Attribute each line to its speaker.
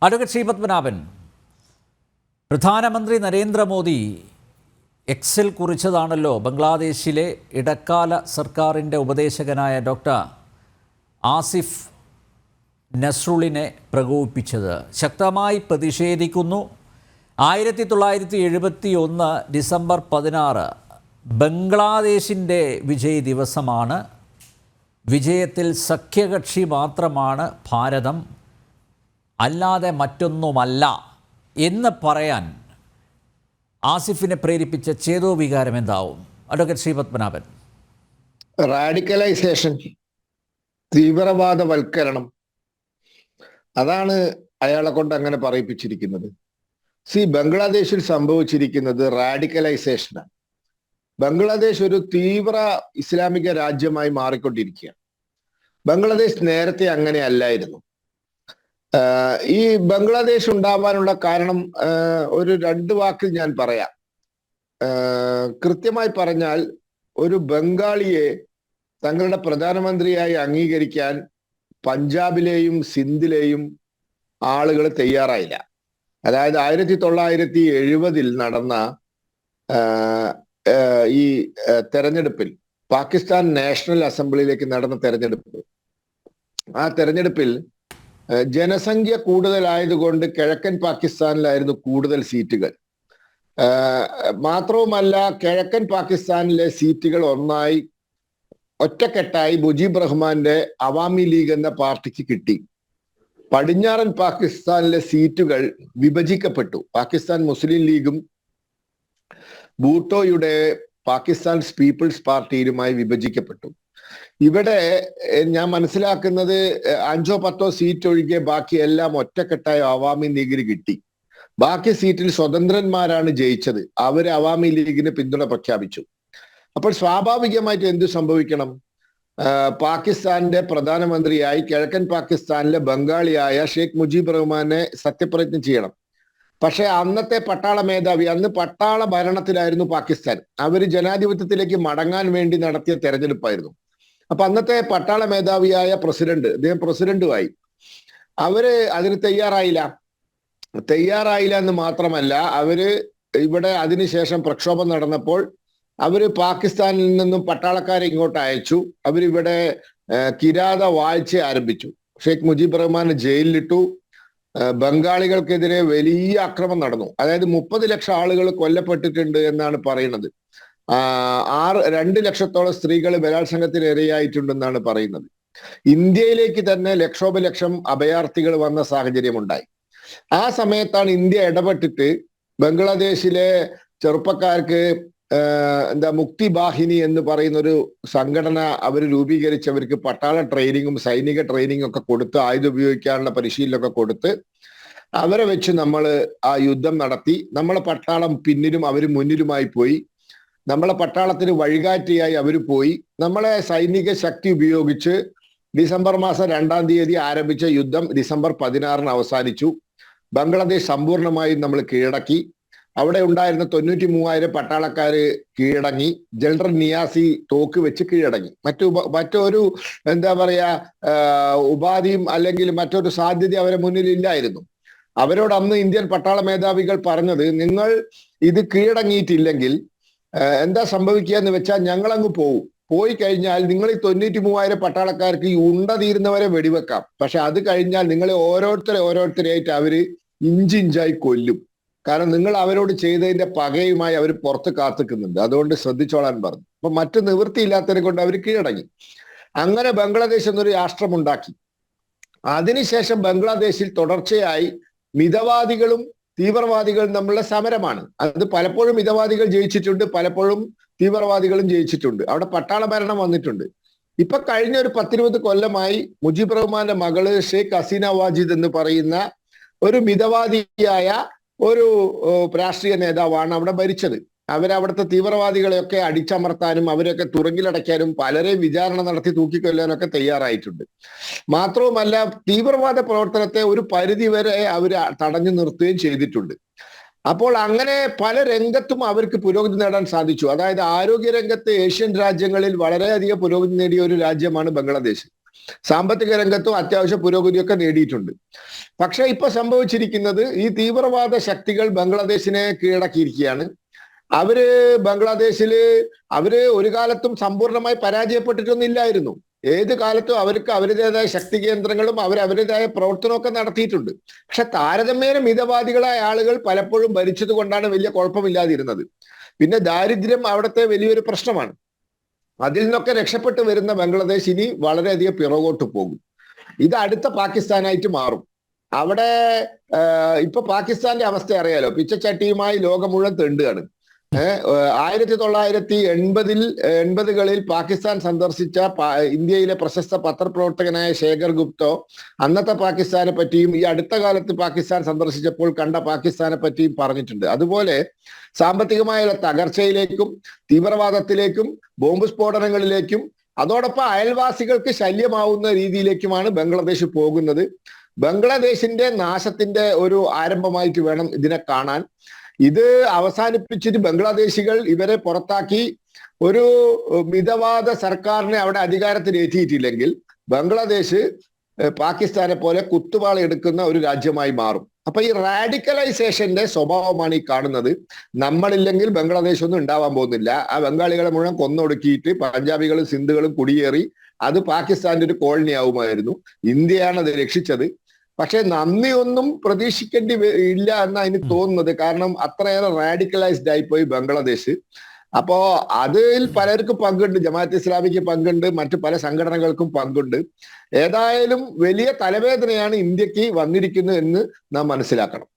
Speaker 1: Advocate Shri Padmanabhan, പ്രധാനമന്ത്രി നരേന്ദ്രമോദി എക്സിൽ കുറിച്ചതാണല്ലോ ബംഗ്ലാദേശിലെ ഇടക്കാല സർക്കാരിൻ്റെ ഉപദേശകനായ ഡോക്ടർ ആസിഫ് നസ്രുളിനെ പ്രകോപിപ്പിച്ചത്. ശക്തമായി പ്രതിഷേധിക്കുന്നു. 1971 ഡിസംബർ 16 ബംഗ്ലാദേശിൻ്റെ വിജയ് ദിവസമാണ്. വിജയത്തിൽ സഖ്യകക്ഷി മാത്രമാണ് ഭാരതം, അല്ലാതെ മറ്റൊന്നുമല്ല എന്ന് പറയാൻ ആസിഫിനെ പ്രേരിപ്പിച്ച ചേതോവികാരം എന്താവും? അഡ്വക്കേറ്റ് ശ്രീ പത്മനാഭൻ.
Speaker 2: റാഡിക്കലൈസേഷൻ, തീവ്രവാദവൽക്കരണം, അതാണ് അയാളെ കൊണ്ട് അങ്ങനെ പറയിപ്പിച്ചിരിക്കുന്നത്. ബംഗ്ലാദേശിൽ സംഭവിച്ചിരിക്കുന്നത് റാഡിക്കലൈസേഷനാണ്. ബംഗ്ലാദേശ് ഒരു തീവ്ര ഇസ്ലാമിക രാജ്യമായി മാറിക്കൊണ്ടിരിക്കുകയാണ്. ബംഗ്ലാദേശ് നേരത്തെ അങ്ങനെ അല്ലായിരുന്നു. ഈ ബംഗ്ലാദേശ് ഉണ്ടാവാനുള്ള കാരണം ഒരു 2 വാക്കിൽ ഞാൻ പറയാം. കൃത്യമായി പറഞ്ഞാൽ, ഒരു ബംഗാളിയെ തങ്ങളുടെ പ്രധാനമന്ത്രിയായി അംഗീകരിക്കാൻ പഞ്ചാബിലെയും സിന്ധിലെയും ആളുകൾ തയ്യാറായില്ല. അതായത് 1970 നടന്ന ഈ തെരഞ്ഞെടുപ്പിൽ, പാകിസ്ഥാൻ നാഷണൽ അസംബ്ലിയിലേക്ക് നടന്ന തെരഞ്ഞെടുപ്പ്, ആ തെരഞ്ഞെടുപ്പിൽ ജനസംഖ്യ കൂടുതലായതുകൊണ്ട് കിഴക്കൻ പാകിസ്ഥാനിലായിരുന്നു കൂടുതൽ സീറ്റുകൾ. മാത്രവുമല്ല, കിഴക്കൻ പാകിസ്ഥാനിലെ സീറ്റുകൾ ഒറ്റക്കെട്ടായി മുജീബ് റഹ്മാന്റെ അവാമി ലീഗ് എന്ന പാർട്ടിക്ക് കിട്ടി. പടിഞ്ഞാറൻ പാകിസ്ഥാനിലെ സീറ്റുകൾ വിഭജിക്കപ്പെട്ടു. പാകിസ്ഥാൻ മുസ്ലിം ലീഗും ഭൂട്ടോയുടെ പാകിസ്ഥാൻ പീപ്പിൾസ് പാർട്ടിയിലുമായി വിഭജിക്കപ്പെട്ടു. ഇവിടെ ഞാൻ മനസ്സിലാക്കുന്നത് 5-10 സീറ്റ് ഒഴികെ ബാക്കിയെല്ലാം ഒറ്റക്കെട്ടായ അവാമി ലീഗിന് കിട്ടി. ബാക്കി സീറ്റിൽ സ്വതന്ത്രന്മാരാണ് ജയിച്ചത്. അവര് അവാമി ലീഗിന് പിന്തുണ പ്രഖ്യാപിച്ചു. അപ്പോൾ സ്വാഭാവികമായിട്ട് എന്ത് സംഭവിക്കണം? പാകിസ്ഥാന്റെ പ്രധാനമന്ത്രിയായി കിഴക്കൻ പാകിസ്ഥാനിലെ ബംഗാളിയായ ഷെയ്ഖ് മുജീബ് റഹ്മാനെ സത്യപ്രതിജ്ഞ ചെയ്യണം. പക്ഷെ അന്നത്തെ പട്ടാള മേധാവി, അന്ന് പട്ടാള ഭരണത്തിലായിരുന്നു പാകിസ്ഥാൻ, അവര് ജനാധിപത്യത്തിലേക്ക് മടങ്ങാൻ വേണ്ടി നടത്തിയ തെരഞ്ഞെടുപ്പായിരുന്നു. അപ്പൊ അന്നത്തെ പട്ടാള മേധാവിയായ അദ്ദേഹം പ്രസിഡന്റുമായി. അവര് അതിന് തയ്യാറായില്ല എന്ന് മാത്രമല്ല, അവര് ഇവിടെ അതിനുശേഷം പ്രക്ഷോഭം നടന്നപ്പോൾ അവര് പാകിസ്ഥാനിൽ നിന്നും പട്ടാളക്കാരെ ഇങ്ങോട്ട് അയച്ചു. അവരിവിടെ കിരാത വാഴ്ച ആരംഭിച്ചു. ഷെയ്ഖ് മുജീബ് റഹ്മാനെ ജയിലിലിട്ടു. ബംഗാളികൾക്കെതിരെ വലിയ ആക്രമണം നടന്നു. അതായത് 30 ലക്ഷം ആളുകൾ കൊല്ലപ്പെട്ടിട്ടുണ്ട് എന്നാണ് പറയുന്നത്. 2 ലക്ഷത്തോളം സ്ത്രീകൾ ബലാത്സംഗത്തിന് ഇരയായിട്ടുണ്ടെന്നാണ് പറയുന്നത്. ഇന്ത്യയിലേക്ക് തന്നെ ലക്ഷോപലക്ഷം അഭയാർത്ഥികൾ വന്ന സാഹചര്യമുണ്ടായി. ആ സമയത്താണ് ഇന്ത്യ ഇടപെട്ടിട്ട് ബംഗ്ലാദേശിലെ ചെറുപ്പക്കാർക്ക് മുക്തി ബാഹിനി എന്ന് പറയുന്ന ഒരു സംഘടന അവർ രൂപീകരിച്ചവർക്ക് പട്ടാള ട്രെയിനിങ്ങും സൈനിക ട്രെയിനിങ്ങും ഒക്കെ കൊടുത്ത്, ആയുധം ഉപയോഗിക്കാനുള്ള പരിശീലനമൊക്കെ കൊടുത്ത് അവരെ വെച്ച് നമ്മൾ ആ യുദ്ധം നടത്തി. നമ്മളെ പട്ടാളം പിന്നിലും അവർ മുന്നിലുമായി പോയി. നമ്മളെ പട്ടാളത്തിന് വഴികാറ്റിയായി അവർ പോയി. നമ്മളെ സൈനിക ശക്തി ഉപയോഗിച്ച് ഡിസംബർ മാസം 2-ാം തീയതി ആരംഭിച്ച യുദ്ധം ഡിസംബർ 16 അവസാനിച്ചു. ബംഗ്ലാദേശ് സമ്പൂർണമായും നമ്മൾ കീഴടക്കി. അവിടെ ഉണ്ടായിരുന്ന 93,000 പട്ടാളക്കാര് കീഴടങ്ങി. ജനറൽ നിയാസി തോക്ക് വെച്ച് കീഴടങ്ങി. മറ്റൊരു ഉപാധിയും അല്ലെങ്കിൽ മറ്റൊരു സാധ്യത അവരെ മുന്നിൽ ഇല്ലായിരുന്നു. അവരോട് അന്ന് ഇന്ത്യൻ പട്ടാള മേധാവികൾ പറഞ്ഞത്, നിങ്ങൾ ഇത് കീഴടങ്ങിയിട്ടില്ലെങ്കിൽ എന്താ സംഭവിക്കുക എന്ന് വെച്ചാൽ ഞങ്ങളങ്ങ് പോയി കഴിഞ്ഞാൽ നിങ്ങൾ ഈ 93,000 പട്ടാളക്കാർക്ക് ഈ ഉണ്ട തീരുന്നവരെ വെടിവെക്കാം. പക്ഷെ അത് കഴിഞ്ഞാൽ നിങ്ങളെ ഓരോരുത്തരെയായിട്ട് അവര് ഇഞ്ചിഞ്ചായി കൊല്ലും. കാരണം നിങ്ങൾ അവരോട് ചെയ്തതിന്റെ പകയുമായി അവർ പുറത്ത് കാത്തിക്കുന്നുണ്ട്. അതുകൊണ്ട് ശ്രദ്ധിച്ചോളാൻ പറഞ്ഞു. അപ്പൊ മറ്റു നിവൃത്തിയില്ലാത്തതിനെ കൊണ്ട് അവർ കീഴടങ്ങി. അങ്ങനെ ബംഗ്ലാദേശ് എന്നൊരു രാഷ്ട്രമുണ്ടാക്കി. അതിനുശേഷം ബംഗ്ലാദേശിൽ തുടർച്ചയായി മിതവാദികളും തീവ്രവാദികളും തമ്മിലുള്ള സമരമാണ്. അത് പലപ്പോഴും മിതവാദികൾ ജയിച്ചിട്ടുണ്ട്, പലപ്പോഴും തീവ്രവാദികളും ജയിച്ചിട്ടുണ്ട്. അവിടെ പട്ടാള ഭരണം വന്നിട്ടുണ്ട്. ഇപ്പൊ കഴിഞ്ഞ ഒരു 10-20 കൊല്ലമായി മുജീബ് റഹ്മാന്റെ മകള് ഷെയ്ഖ് ഹസീന വാജിദ് എന്ന് പറയുന്ന ഒരു മിതവാദിയായ ഒരു രാഷ്ട്രീയ നേതാവാണ് അവിടെ ഭരിച്ചത്. അവരവിടുത്തെ തീവ്രവാദികളെയൊക്കെ അടിച്ചമർത്താനും അവരൊക്കെ തുറങ്കിലടയ്ക്കാനും പലരെയും വിചാരണ നടത്തി തൂക്കിക്കൊല്ലാനൊക്കെ തയ്യാറായിട്ടുണ്ട്. മാത്രവുമല്ല, തീവ്രവാദ പ്രവർത്തനത്തെ ഒരു പരിധിവരെ അവർ തടഞ്ഞു നിർത്തുകയും ചെയ്തിട്ടുണ്ട്. അപ്പോൾ അങ്ങനെ പല രംഗത്തും അവർക്ക് പുരോഗതി നേടാൻ സാധിച്ചു. അതായത് ആരോഗ്യ രംഗത്ത് ഏഷ്യൻ രാജ്യങ്ങളിൽ വളരെയധികം പുരോഗതി നേടിയ ഒരു രാജ്യമാണ് ബംഗ്ലാദേശ്. സാമ്പത്തിക രംഗത്തും അത്യാവശ്യ പുരോഗതിയൊക്കെ നേടിയിട്ടുണ്ട്. പക്ഷെ ഇപ്പൊ സംഭവിച്ചിരിക്കുന്നത് ഈ തീവ്രവാദ ശക്തികൾ ബംഗ്ലാദേശിനെ കീഴടക്കിയിരിക്കുകയാണ്. ബംഗ്ലാദേശില് ഒരു കാലത്തും സമ്പൂർണ്ണമായി പരാജയപ്പെട്ടിട്ടൊന്നുമില്ലായിരുന്നു. ഏത് കാലത്തും അവർക്ക് അവരുടേതായ ശക്തി കേന്ദ്രങ്ങളും അവരുടേതായ പ്രവർത്തനമൊക്കെ നടത്തിയിട്ടുണ്ട്. പക്ഷെ താരതമ്യേന മിതവാദികളായ ആളുകൾ പലപ്പോഴും ഭരിച്ചത് കൊണ്ടാണ് വലിയ കുഴപ്പമില്ലാതിരുന്നത്. പിന്നെ ദാരിദ്ര്യം അവിടുത്തെ വലിയൊരു പ്രശ്നമാണ്. അതിൽ നിന്നൊക്കെ രക്ഷപ്പെട്ട് വരുന്ന ബംഗ്ലാദേശ് ഇനി വളരെയധികം പിറകോട്ട് പോകും. ഇത് അടുത്ത പാകിസ്ഥാനായിട്ട് മാറും. അവിടെ ഇപ്പൊ പാകിസ്ഥാന്റെ അവസ്ഥ അറിയാലോ, പിച്ചച്ചട്ടിയുമായി ലോകം മുഴുവൻ തെണ്ടുകയാണ്. 1980കളിൽ പാകിസ്ഥാൻ സന്ദർശിച്ച ഇന്ത്യയിലെ പ്രശസ്ത പത്രപ്രവർത്തകനായ ശേഖർ ഗുപ്തോ അന്നത്തെ പാകിസ്ഥാനെ പറ്റിയും ഈ അടുത്ത കാലത്ത് പാകിസ്ഥാൻ സന്ദർശിച്ചപ്പോൾ കണ്ട പാകിസ്ഥാനെ പറ്റിയും പറഞ്ഞിട്ടുണ്ട്. അതുപോലെ സാമ്പത്തികമായ തകർച്ചയിലേക്കും തീവ്രവാദത്തിലേക്കും ബോംബ് സ്ഫോടനങ്ങളിലേക്കും അതോടൊപ്പം അയൽവാസികൾക്ക് ശല്യമാവുന്ന രീതിയിലേക്കുമാണ് ബംഗ്ലാദേശ് പോകുന്നത്. ബംഗ്ലാദേശിന്റെ നാശത്തിന്റെ ഒരു ആരംഭമായിട്ട് വേണം ഇതിനെ കാണാൻ. ഇത് അവസാനിപ്പിച്ചിട്ട് ബംഗ്ലാദേശികൾ ഇവരെ പുറത്താക്കി ഒരു മിതവാദ സർക്കാരിനെ അവിടെ അധികാരത്തിലേറ്റിയിട്ടില്ലെങ്കിൽ ബംഗ്ലാദേശ് പാകിസ്ഥാനെ പോലെ കുത്തുവാള എടുക്കുന്ന ഒരു രാജ്യമായി മാറും. അപ്പൊ ഈ റാഡിക്കലൈസേഷന്റെ സ്വഭാവമാണ് ഈ കാണുന്നത്. നമ്മളില്ലെങ്കിൽ ബംഗ്ലാദേശ് ഒന്നും ഉണ്ടാവാൻ പോകുന്നില്ല. ആ ബംഗാളികളെ മുഴുവൻ കൊന്നൊടുക്കിയിട്ട് പഞ്ചാബികളും സിന്ധുകളും കുടിയേറി അത് പാകിസ്ഥാന്റെ ഒരു കോളനി ആവുമായിരുന്നു. ഇന്ത്യയാണ് അത് രക്ഷിച്ചത്. പക്ഷെ നന്ദിയൊന്നും പ്രതീക്ഷിക്കേണ്ടി ഇല്ല എന്നാണ് എനിക്ക് തോന്നുന്നത്. കാരണം അത്രയേറെ റാഡിക്കലൈസ്ഡ് ആയിപ്പോയി ബംഗ്ലാദേശ്. അപ്പോ അതിൽ പലർക്കും പങ്കുണ്ട്. ജമാഅത്ത് ഇസ്ലാമിക്ക് പങ്കുണ്ട്, മറ്റു പല സംഘടനകൾക്കും പങ്കുണ്ട്. ഏതായാലും വലിയ തലവേദനയാണ് ഇന്ത്യക്ക് വന്നിരിക്കുന്നത് എന്ന് നാം മനസ്സിലാക്കണം.